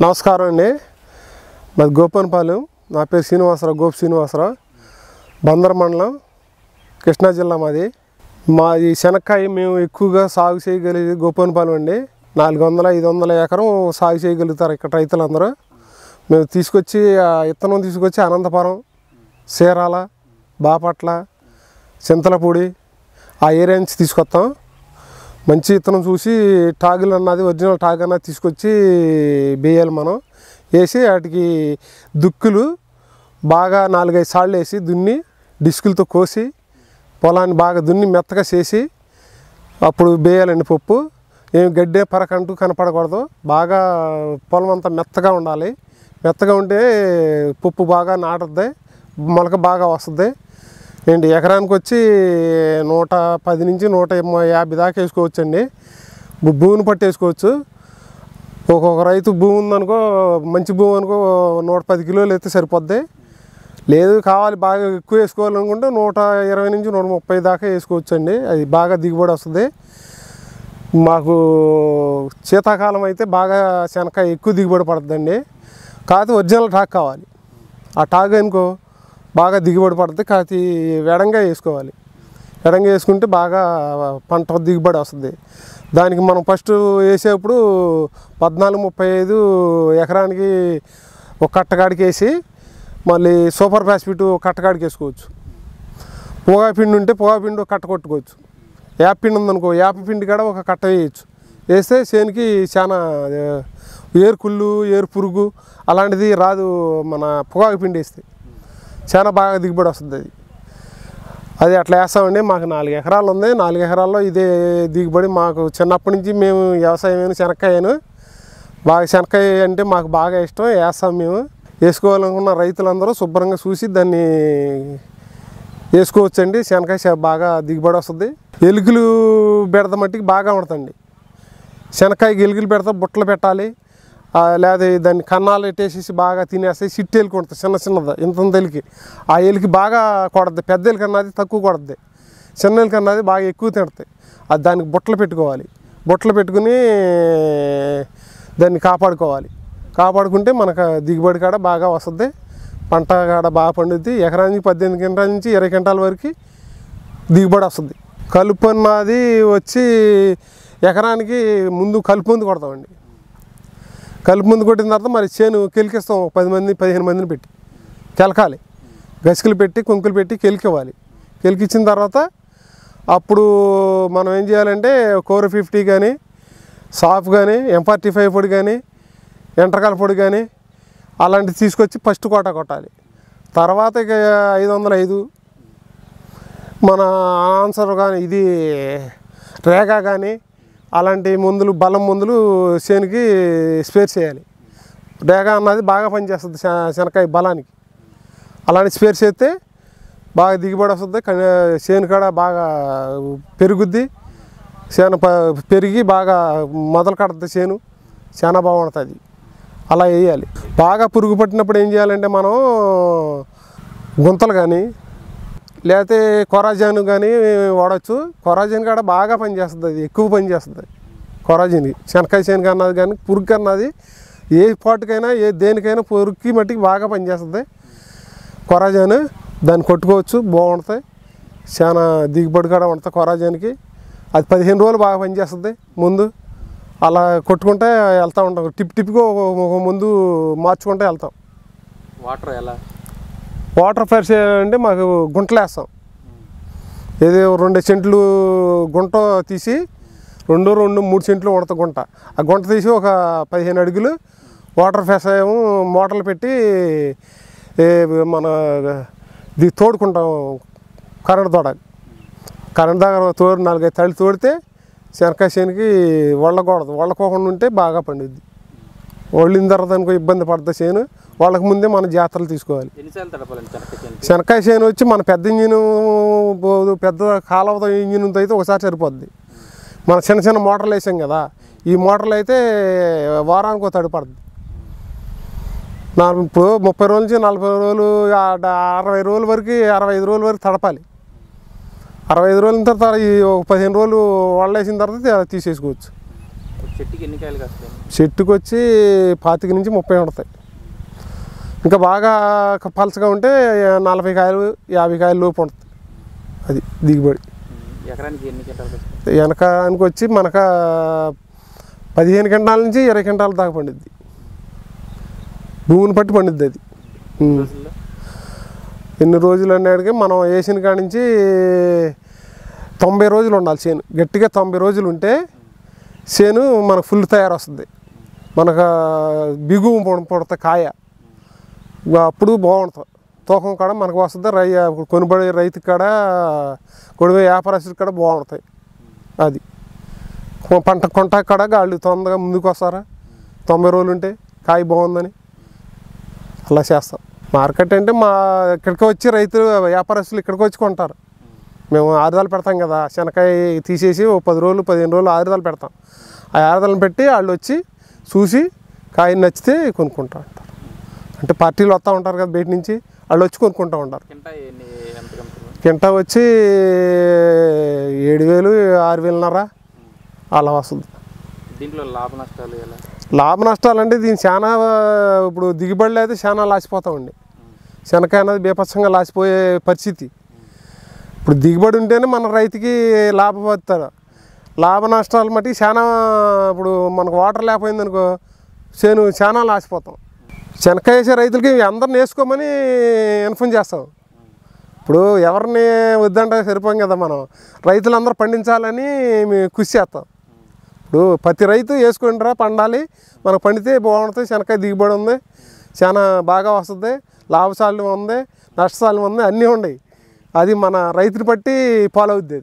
నమస్కారం అండి. మాది గోపన్పాలెం. నా పేరు శ్రీనివాసరావు, గోపి శ్రీనివాసరావు. బందర్ మండలం, కృష్ణా జిల్లా. మాది శనక్కాయ మేము ఎక్కువగా సాగు చేయగలిగేది గోపన్పాలెం అండి. 400-500 ఎకరం సాగు చేయగలుగుతారు ఇక్కడ రైతులందరూ. మేము తీసుకొచ్చి విత్తనం తీసుకొచ్చి అనంతపురం, చీరాల, బాపట్ల, చింతలపూడి ఆ ఏరియా నుంచి తీసుకొస్తాం. మంచి విత్తనం చూసి టాగులు అన్నది ఒరిజినల్ టాగ్ అన్నది తీసుకొచ్చి వేయాలి. మనం వేసి వాటికి దుక్కులు బాగా 4-5 సార్లు వేసి దున్ని డిస్కులతో కోసి పొలాన్ని బాగా దున్ని మెత్తగా చేసి అప్పుడు వేయాలండి. పప్పు ఏమి గడ్డే పరకంటూ కనపడకూడదు. బాగా పొలం అంతా మెత్తగా ఉండాలి. మెత్తగా ఉంటే పప్పు బాగా నాటుద్ది, మొలక బాగా వస్తుంది. ఏంటి ఎకరానికి వచ్చి 110 నుంచి 150 దాకా వేసుకోవచ్చు అండి. భూమిని పట్టి వేసుకోవచ్చు. ఒక్కొక్క రైతు భూమి ఉందనుకో, మంచి భూమి అనుకో 110 కిలోలు అయితే సరిపోద్ది. లేదు కావాలి బాగా ఎక్కువ వేసుకోవాలనుకుంటే 120 నుంచి 130 దాకా వేసుకోవచ్చు అండి. అది బాగా దిగుబడి వస్తుంది. మాకు శీతాకాలం అయితే బాగా శనక్కాయ ఎక్కువ దిగుబడి పడుతుందండి. కాకపోతే ఒరిజినల్ టాక్ కావాలి. ఆ టాక్ అనుకో బాగా దిగుబడి పడుతుంది. కాకపోతే ఎడంగా వేసుకోవాలి. ఎడంగా వేసుకుంటే బాగా పంట దిగుబడి వస్తుంది. దానికి మనం ఫస్ట్ వేసేప్పుడు 14-35 ఎకరానికి ఒక కట్టగాడికి వేసి మళ్ళీ సూపర్ ఫాస్ఫేట్ ఒక కట్టగాడికి వేసుకోవచ్చు. పొగా పిండి ఉంటే పొగా పిండి ఒక కట్ట కొట్టుకోవచ్చు. యాప్ పిండి ఉందనుకో యాప్ పిండి కూడా ఒక కట్ట వేయచ్చు. వేస్తే చేనికి చాలా ఏరు కుళ్ళు, ఏరు పురుగు అలాంటిది రాదు. మన పొగాకు పిండి వేస్తే చాలా బాగా దిగుబడి వస్తుంది. అది అట్లా వేస్తామండి. మాకు 4 ఎకరాలు ఉంది. 4 ఎకరాల్లో ఇదే దిగుబడి. మాకు చిన్నప్పటి నుంచి మేము వ్యవసాయం శనక్కాయను బాగా శనక్కాయ అంటే మాకు బాగా ఇష్టం. వేస్తాం మేము. వేసుకోవాలనుకున్న రైతులందరూ శుభ్రంగా చూసి దాన్ని వేసుకోవచ్చండి. శనక్కాయ బాగా దిగుబడి వస్తుంది. ఎలుకలు బెడద మట్టికి బాగా ఉంటుందండి. శనక్కాయకి ఎలుకలు పెడతా బుట్టలు పెట్టాలి. లేదా దాన్ని కన్నాలు పెట్టేసి బాగా తినేస్తాయి. సిట్టి ఎలుక ఉంటుంది చిన్నది ఇంత ఎలికి. ఆ ఎలికి బాగా కొడద్ది. పెద్ద ఎలికి అన్నది తక్కువ కొడద్ది. చిన్న ఎలికి అన్నది బాగా ఎక్కువ తింటుంది. అది దానికి బుట్టలు పెట్టుకోవాలి. బుట్టలు పెట్టుకుని దాన్ని కాపాడుకుంటే మనకు దిగుబడి కాడ బాగా వస్తుంది. పంట కాడ బాగా పండుద్ది. ఎకరానికి 18 క్వింటాల నుంచి 20 క్వింటాల వరకు దిగుబడి వస్తుంది. కలుపు అన్నది వచ్చి ఎకరానికి ముందు కలుపు మందు కొడతామండి. కలుపు ముందు కొట్టిన తర్వాత మరి చేను కెలికిస్తాం. 10-15 మందిని పెట్టి కెలకాలి. గసికలు పెట్టి కొంకులు పెట్టి కెలికివ్వాలి. కెలికిచ్చిన తర్వాత అప్పుడు మనం ఏం చేయాలంటే కోర్ 50 కానీ, సాఫ్ కానీ, M45 పొడి కానీ, ఎంటరకాల పొడి కానీ అలాంటివి తీసుకొచ్చి ఫస్ట్ కోట కొట్టాలి. తర్వాత ఇక 505 మన ఆన్సర్ కానీ ఇది రేగా కానీ అలాంటి మందులు బలం మందులు చేనుకి స్పేర్ చేయాలి. రేగా అన్నది బాగా పనిచేస్తుంది శనక్కాయ బలానికి. అలాంటి స్పేర్ చేస్తే బాగా దిగుబడి వస్తుంది. చేను కాడ బాగా పెరుగుద్ది. చేను పెరిగి బాగా మొదలు కడుతుంది. చేను చాలా బాగుంటుంది. అలా వేయాలి. బాగా పురుగు పట్టినప్పుడు ఏం చేయాలంటే మనం గుంతలు కానీ లేకపోతే కొరాజాను కానీ వాడచ్చు. కొరాజాన్ కాడ బాగా పనిచేస్తుంది. అది ఎక్కువ పనిచేస్తుంది. కొరాజాన్ శనక్కాయ చేనుకి అన్నది కానీ పురుగు అన్నది ఏ పాటుకైనా దేనికైనా పురుగుకి మట్టికి బాగా పనిచేస్తుంది. కొరాజాను దాన్ని కొట్టుకోవచ్చు. బాగుంటుంది. చాలా దిగుబడి కూడా ఉంటుంది కొరాజానికి. అది 15 రోజులు బాగా పనిచేస్తుంది. ముందు అలా కొట్టుకుంటే వెళ్తూ ఉంటాం. టిప్గా ఒక ముందు మార్చుకుంటే వెళ్తాం. వాటర్ ఫైర్స్ అంటే మాకు గుంటలు వేస్తాం. ఏదో 2 సెంట్లు గుంట తీసి 2-3 సెంట్లు ఉడత గుంట. ఆ గుంట తీసి ఒక 15 అడుగులు వాటర్ ఫైర్స్ మోటార్లు పెట్టి మన ఇది తోడుకుంటాం. కరెంట్ దగ్గర 4-5 తళ్ళు తోడితే శనక్కాయ చేనుకి వళ్ళకోకుండా ఉంటే బాగా పండుద్ది. వళ్ళిన తర్వాత అనుకో ఇబ్బంది పడుతుంది చేను. వాళ్ళకి ముందే మన జాగ్రత్తలు తీసుకోవాలి. శనక్కాయ చేను వచ్చి మన పెద్ద ఇంజిన్ పెద్ద కాలువ ఇంజిన్ అయితే ఒకసారి సరిపోద్ది. మన చిన్న మోటార్లు వేసాం కదా, ఈ మోటార్లు అయితే వారానికి ఒక తడి పడుతుంది. ఇప్పుడు 30 రోజుల నుంచి 40 రోజులు 60 రోజుల వరకు 65 రోజుల వరకు తడపాలి. 65 రోజుల తర్వాత ఈ 15 రోజులు వాళ్ళు వేసిన తర్వాత తీసేసుకోవచ్చు. చెట్టుకి ఎన్ని కాయలు కాస్తాయి? చెట్టుకు వచ్చి 25 నుంచి 30 ఉంటాయి. ఇంకా బాగా పలచగా ఉంటే 40 కాయలు 50 కాయలు లోపు ఉంటుంది. అది దిగుబడి. ఎకరానికి ఎన్ని క్వింటాలు వస్తాయి? వెనకానికి వచ్చి మనకు 15 క్వింటాల నుంచి 20 క్వింటాల దాకా పండుద్ది. భూమిని బట్టి పండుద్ది అది. ఎన్ని రోజులు అన్నాడికి మనం వేసిన కాడి నుంచి 90 రోజులు ఉండాలి చేను. గట్టిగా 90 రోజులు ఉంటే చేను మనకు ఫుల్ తయారు వస్తుంది. మనకు బిగువు పుడతా కాయ అప్పుడు బాగుంటుంది. తూకం కాడ మనకు వస్తుంది. కొనుబడి రైతు కాడ కొడివే వ్యాపారస్తుల కాడ బాగుంటాయి. అది పంట కొంట కాడ వాళ్ళు తొందరగా ముందుకు వస్తారా 90 రోజులు ఉంటే కాయ బాగుందని అలా చేస్తాం. మార్కెట్ అంటే మా ఇక్కడికి వచ్చి రైతులు వ్యాపారస్తులు ఇక్కడికి వచ్చి కొంటారు. మేము ఆరుదలు పెడతాం కదా, శనక్కాయ తీసేసి 10 రోజులు 15 రోజులు ఆరుదలు పెడతాం. ఆ ఆరుదలను పెట్టి వాళ్ళు వచ్చి చూసి కాయ నచ్చితే కొనుక్కుంటూ ఉంటారు. అంటే పార్టీలు వస్తూ ఉంటారు కదా బయట నుంచి, వాళ్ళు వచ్చి కొనుక్కుంటూ ఉంటారు. కింటా వచ్చి 7,000 6,500 అలా వస్తుంది. దీంట్లో లాభ నష్టాలు ఎలా? లాభ నష్టాలు అంటే దీని చాలా ఇప్పుడు దిగుబడిలో అయితే చాలా లాసిపోతామండి. శనక్కాయ అనేది బీభత్సంగా లాసిపోయే పరిస్థితి. ఇప్పుడు దిగుబడి ఉంటేనే మన రైతుకి లాభపడతారు. లాభ నష్టాలు మట్టి చాలా ఇప్పుడు మనకు వాటర్ లేకపోయింది అనుకో చేను చాలా లాసిపోతాం. శనక్కాయ వేసే రైతులకి అందరిని వేసుకోమని ఇన్ఫార్మ్ చేస్తాం. ఇప్పుడు ఎవరిని వద్దంటే సరిపోం కదా, మనం రైతులందరూ పండించాలని మేము కృషి చేస్తాం. ఇప్పుడు ప్రతి రైతు వేసుకుంటారా పండాలి, మనకు పండితే బాగుంటుంది. శనక్కాయ దిగుబడి ఉంది, చాలా బాగా వస్తుంది, లాభసాల్యం ఉంది, నష్టసాల్యం ఉంది, అన్నీ ఉన్నాయి. అది మన రైతుని బట్టి ఫాలో అవుద్ది.